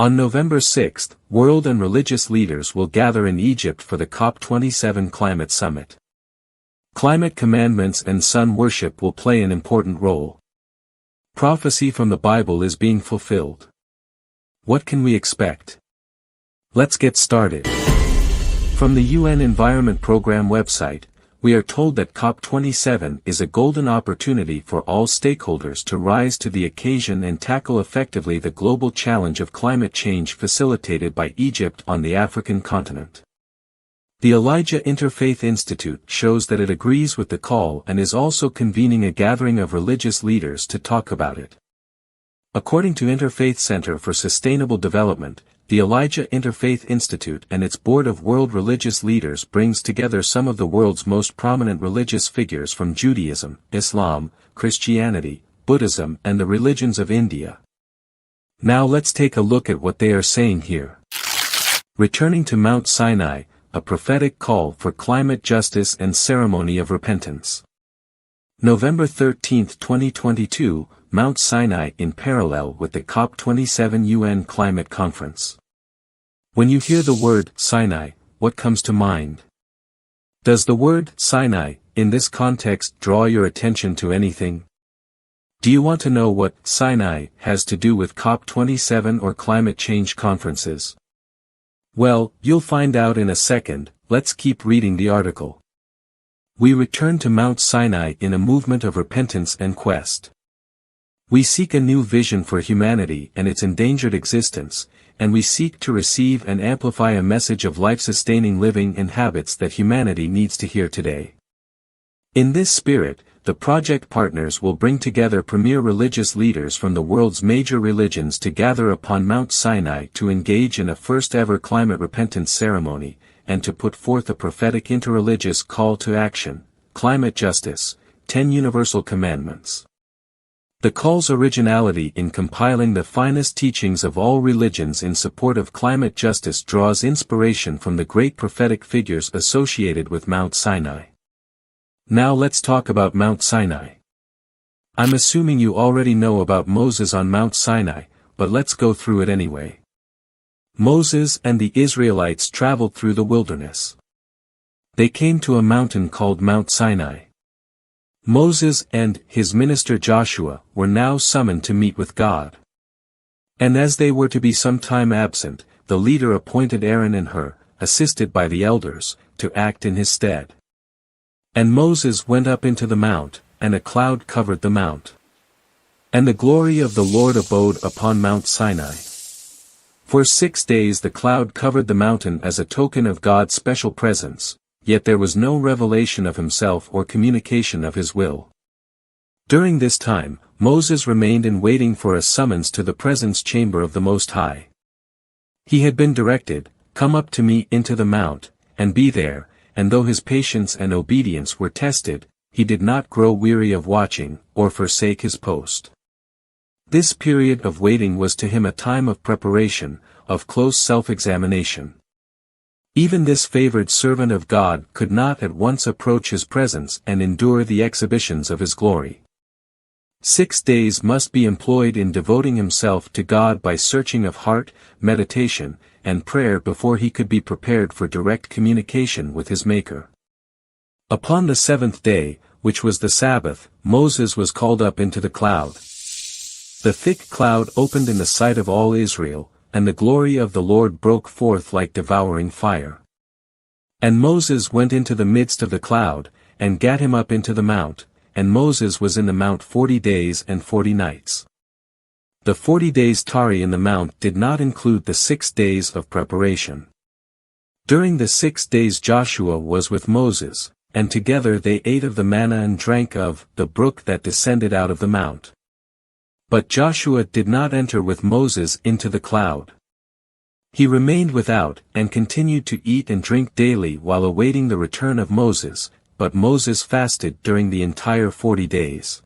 On November 6, world and religious leaders will gather in Egypt for the COP27 Climate Summit. Climate commandments and sun worship will play an important role. Prophecy from the Bible is being fulfilled. What can we expect? Let's get started. From the UN Environment Programme website, we are told that COP27 is a golden opportunity for all stakeholders to rise to the occasion and tackle effectively the global challenge of climate change facilitated by Egypt on the African continent. The Elijah Interfaith Institute shows that it agrees with the call and is also convening a gathering of religious leaders to talk about it. According to Interfaith Center for Sustainable Development, the Elijah Interfaith Institute and its board of world religious leaders brings together some of the world's most prominent religious figures from Judaism, Islam, Christianity, Buddhism and the religions of India. Now let's take a look at what they are saying here. Returning to Mount Sinai, a prophetic call for climate justice and ceremony of repentance. November 13, 2022, Mount Sinai in parallel with the COP27 UN Climate Conference. When you hear the word Sinai, what comes to mind? Does the word Sinai, in this context, draw your attention to anything? Do you want to know what Sinai has to do with COP27 or climate change conferences? Well, you'll find out in a second. Let's keep reading the article. We return to Mount Sinai in a movement of repentance and quest. We seek a new vision for humanity and its endangered existence, and we seek to receive and amplify a message of life-sustaining living and habits that humanity needs to hear today. In this spirit, the project partners will bring together premier religious leaders from the world's major religions to gather upon Mount Sinai to engage in a first-ever climate repentance ceremony, and to put forth a prophetic interreligious call to action, climate justice, 10 universal commandments. The call's originality in compiling the finest teachings of all religions in support of climate justice draws inspiration from the great prophetic figures associated with Mount Sinai. Now let's talk about Mount Sinai. I'm assuming you already know about Moses on Mount Sinai, but let's go through it anyway. Moses and the Israelites traveled through the wilderness. They came to a mountain called Mount Sinai. Moses and his minister Joshua were now summoned to meet with God. And as they were to be some time absent, the leader appointed Aaron and Hur, assisted by the elders, to act in his stead. And Moses went up into the mount, and a cloud covered the mount. And the glory of the Lord abode upon Mount Sinai. For 6 days the cloud covered the mountain as a token of God's special presence, yet there was no revelation of himself or communication of his will. During this time, Moses remained in waiting for a summons to the presence chamber of the Most High. He had been directed, "Come up to me into the mount, and be there," and though his patience and obedience were tested, he did not grow weary of watching, or forsake his post. This period of waiting was to him a time of preparation, of close self-examination. Even this favored servant of God could not at once approach his presence and endure the exhibitions of his glory. 6 days must be employed in devoting himself to God by searching of heart, meditation, and prayer before he could be prepared for direct communication with his Maker. Upon the 7th day, which was the Sabbath, Moses was called up into the cloud. The thick cloud opened in the sight of all Israel, and the glory of the Lord broke forth like devouring fire. And Moses went into the midst of the cloud, and gat him up into the mount, and Moses was in the mount 40 days and 40 nights. The 40 days tarry in the mount did not include the 6 days of preparation. During the 6 days Joshua was with Moses, and together they ate of the manna and drank of the brook that descended out of the mount. But Joshua did not enter with Moses into the cloud. He remained without, and continued to eat and drink daily while awaiting the return of Moses, but Moses fasted during the entire 40 days.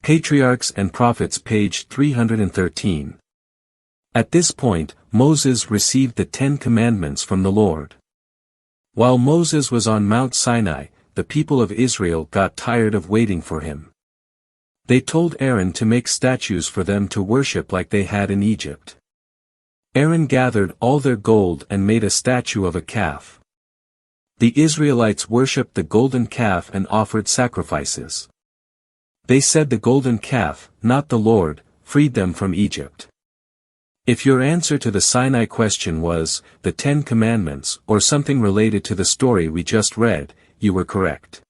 Patriarchs and Prophets page 313. At this point, Moses received the 10 Commandments from the Lord. While Moses was on Mount Sinai, the people of Israel got tired of waiting for him. They told Aaron to make statues for them to worship like they had in Egypt. Aaron gathered all their gold and made a statue of a calf. The Israelites worshipped the golden calf and offered sacrifices. They said the golden calf, not the Lord, freed them from Egypt. If your answer to the Sinai question was, the Ten Commandments, or something related to the story we just read, you were correct.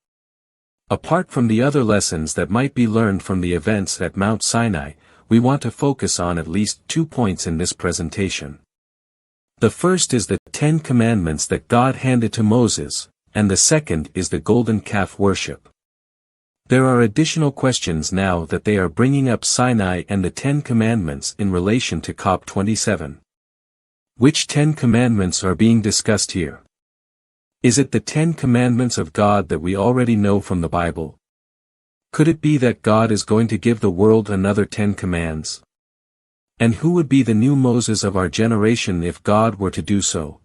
Apart from the other lessons that might be learned from the events at Mount Sinai, we want to focus on at least 2 points in this presentation. The first is the 10 Commandments that God handed to Moses, and the second is the golden calf worship. There are additional questions now that they are bringing up Sinai and the 10 Commandments in relation to COP27. Which 10 Commandments are being discussed here? Is it the 10 Commandments of God that we already know from the Bible? Could it be that God is going to give the world another 10 commands? And who would be the new Moses of our generation if God were to do so?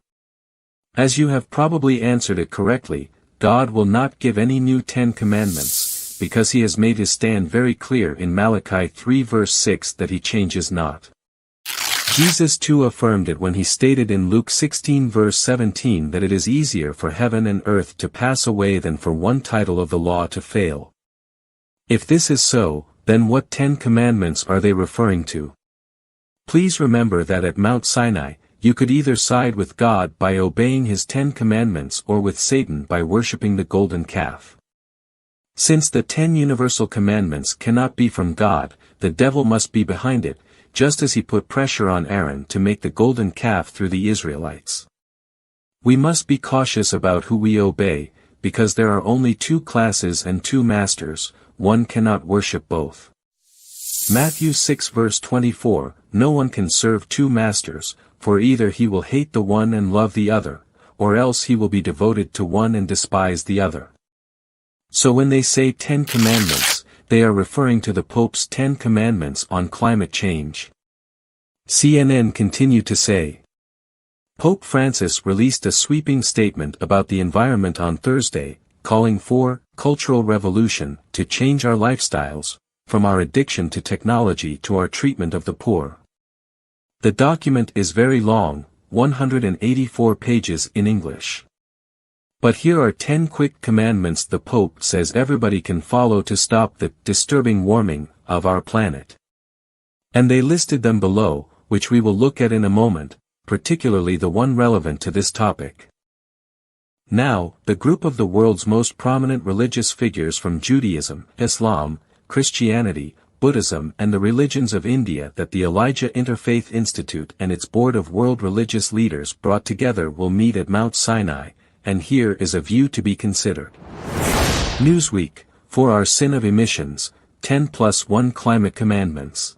As you have probably answered it correctly, God will not give any new 10 Commandments, because he has made his stand very clear in Malachi 3 verse 6 that he changes not. Jesus too affirmed it when he stated in Luke 16 verse 17 that it is easier for heaven and earth to pass away than for one title of the law to fail. If this is so, then what 10 Commandments are they referring to? Please remember that at Mount Sinai, you could either side with God by obeying his 10 Commandments or with Satan by worshipping the golden calf. Since the 10 universal commandments cannot be from God, the devil must be behind it, just as he put pressure on Aaron to make the golden calf through the Israelites. We must be cautious about who we obey, because there are only 2 classes and 2 masters, one cannot worship both. Matthew 6 verse 24, no one can serve 2 masters, for either he will hate the one and love the other, or else he will be devoted to one and despise the other. So when they say 10 Commandments, they are referring to the Pope's 10 Commandments on climate change. CNN continued to say, Pope Francis released a sweeping statement about the environment on Thursday, calling for cultural revolution to change our lifestyles, from our addiction to technology to our treatment of the poor. The document is very long, 184 pages in English. But here are 10 quick commandments the Pope says everybody can follow to stop the disturbing warming of our planet. And they listed them below, which we will look at in a moment, particularly the one relevant to this topic. Now, the group of the world's most prominent religious figures from Judaism, Islam, Christianity, Buddhism and the religions of India that the Elijah Interfaith Institute and its Board of World Religious Leaders brought together will meet at Mount Sinai, and here is a view to be considered. Newsweek, for our sin of emissions, 10+1 Climate Commandments.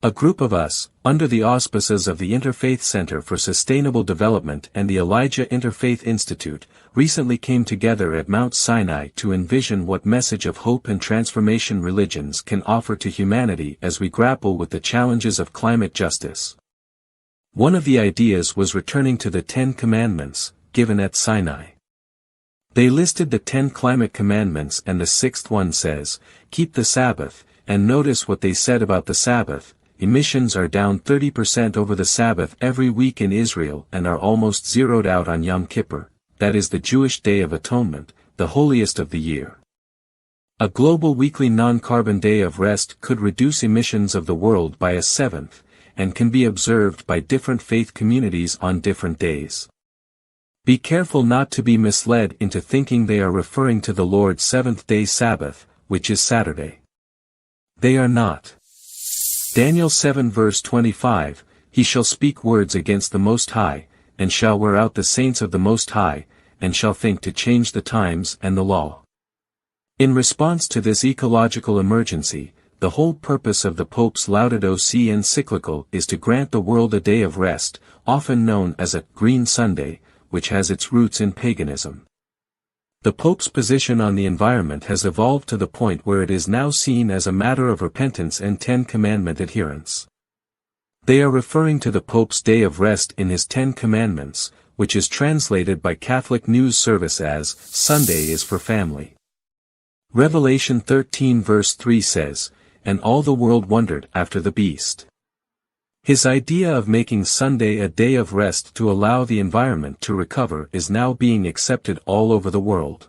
A group of us, under the auspices of the Interfaith Center for Sustainable Development and the Elijah Interfaith Institute, recently came together at Mount Sinai to envision what message of hope and transformation religions can offer to humanity as we grapple with the challenges of climate justice. One of the ideas was returning to the 10 Commandments, given at Sinai. They listed the 10 climate commandments and the 6th one says, keep the Sabbath, and notice what they said about the Sabbath. Emissions are down 30% over the Sabbath every week in Israel and are almost zeroed out on Yom Kippur, that is the Jewish Day of Atonement, the holiest of the year. A global weekly non-carbon day of rest could reduce emissions of the world by a seventh, and can be observed by different faith communities on different days. Be careful not to be misled into thinking they are referring to the Lord's seventh-day Sabbath, which is Saturday. They are not. Daniel 7 verse 25, He shall speak words against the Most High, and shall wear out the saints of the Most High, and shall think to change the times and the law. In response to this ecological emergency, the whole purpose of the Pope's Laudato Si encyclical is to grant the world a day of rest, often known as a Green Sunday, which has its roots in paganism. The Pope's position on the environment has evolved to the point where it is now seen as a matter of repentance and 10 Commandment adherence. They are referring to the Pope's Day of Rest in his 10 Commandments, which is translated by Catholic News Service as, Sunday is for family. Revelation 13 verse 3 says, And all the world wondered after the beast. His idea of making Sunday a day of rest to allow the environment to recover is now being accepted all over the world.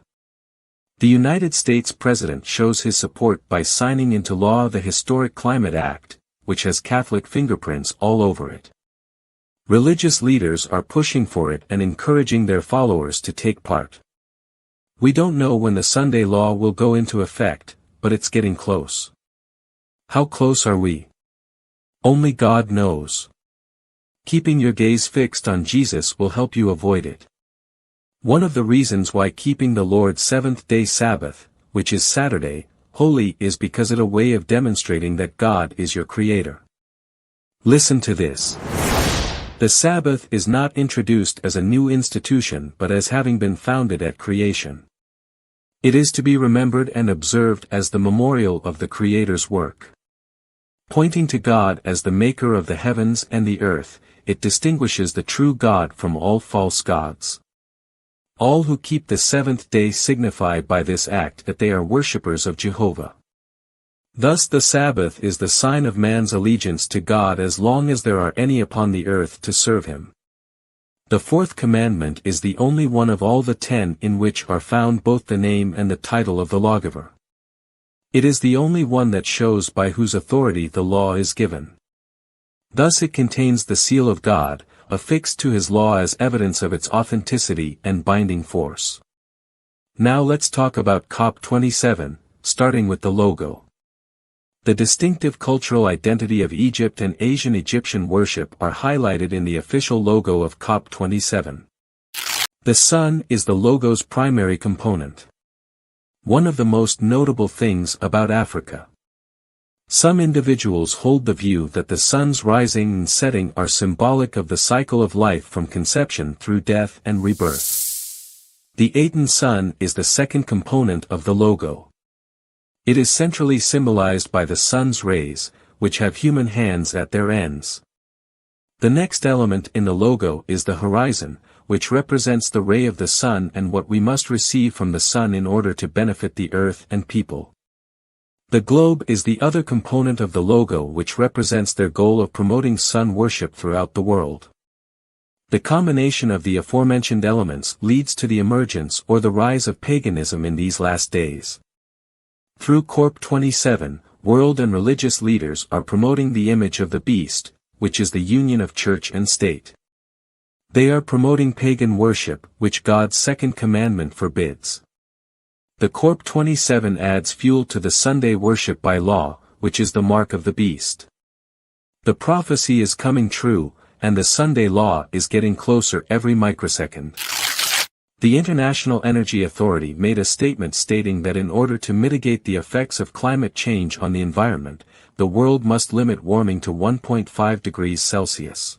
The United States President shows his support by signing into law the historic Climate Act, which has Catholic fingerprints all over it. Religious leaders are pushing for it and encouraging their followers to take part. We don't know when the Sunday law will go into effect, but it's getting close. How close are we? Only God knows. Keeping your gaze fixed on Jesus will help you avoid it. One of the reasons why keeping the Lord's seventh-day Sabbath, which is Saturday, holy is because it's a way of demonstrating that God is your Creator. Listen to this. The Sabbath is not introduced as a new institution but as having been founded at creation. It is to be remembered and observed as the memorial of the Creator's work. Pointing to God as the maker of the heavens and the earth, it distinguishes the true God from all false gods. All who keep the seventh day signify by this act that they are worshippers of Jehovah. Thus the Sabbath is the sign of man's allegiance to God as long as there are any upon the earth to serve him. The fourth commandment is the only one of all the 10 in which are found both the name and the title of the lawgiver. It is the only one that shows by whose authority the law is given. Thus it contains the seal of God, affixed to his law as evidence of its authenticity and binding force. Now let's talk about COP27, starting with the logo. The distinctive cultural identity of Egypt and Asian Egyptian worship are highlighted in the official logo of COP27. The sun is the logo's primary component. One of the most notable things about Africa. Some individuals hold the view that the sun's rising and setting are symbolic of the cycle of life from conception through death and rebirth. The Aten sun is the second component of the logo. It is centrally symbolized by the sun's rays, which have human hands at their ends. The next element in the logo is the horizon, which represents the ray of the sun and what we must receive from the sun in order to benefit the earth and people. The globe is the other component of the logo, which represents their goal of promoting sun worship throughout the world. The combination of the aforementioned elements leads to the emergence or the rise of paganism in these last days. Through COP27, world and religious leaders are promoting the image of the beast, which is the union of church and state. They are promoting pagan worship, which God's second commandment forbids. The COP27 adds fuel to the Sunday worship by law, which is the mark of the beast. The prophecy is coming true, and the Sunday law is getting closer every microsecond. The International Energy Authority made a statement stating that in order to mitigate the effects of climate change on the environment, the world must limit warming to 1.5 degrees Celsius.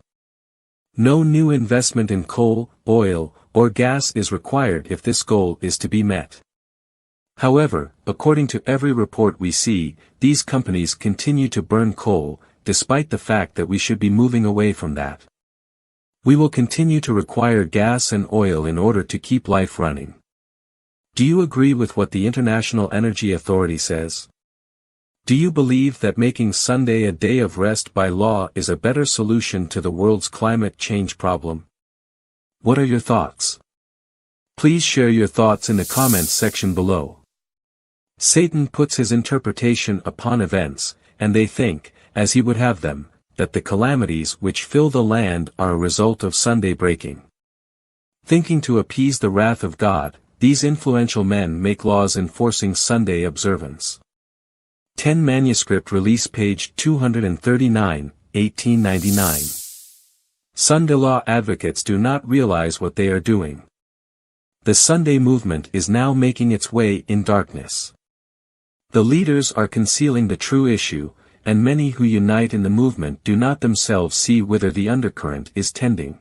No new investment in coal, oil, or gas is required if this goal is to be met. However, according to every report we see, these companies continue to burn coal, despite the fact that we should be moving away from that. We will continue to require gas and oil in order to keep life running. Do you agree with what the International Energy Authority says? Do you believe that making Sunday a day of rest by law is a better solution to the world's climate change problem? What are your thoughts? Please share your thoughts in the comments section below. Satan puts his interpretation upon events, and they think, as he would have them, that the calamities which fill the land are a result of Sunday breaking. Thinking to appease the wrath of God, these influential men make laws enforcing Sunday observance. 10 Manuscript Release page 239, 1899. Sunday law advocates do not realize what they are doing. The Sunday movement is now making its way in darkness. The leaders are concealing the true issue, and many who unite in the movement do not themselves see whither the undercurrent is tending.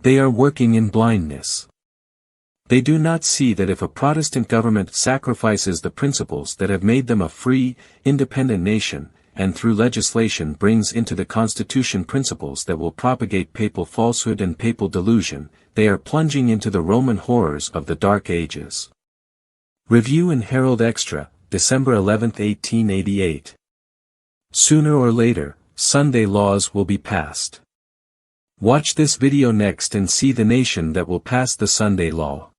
They are working in blindness. They do not see that if a Protestant government sacrifices the principles that have made them a free, independent nation, and through legislation brings into the Constitution principles that will propagate papal falsehood and papal delusion, they are plunging into the Roman horrors of the Dark Ages. Review in Herald Extra, December 11, 1888. Sooner or later, Sunday laws will be passed. Watch this video next and see the nation that will pass the Sunday law.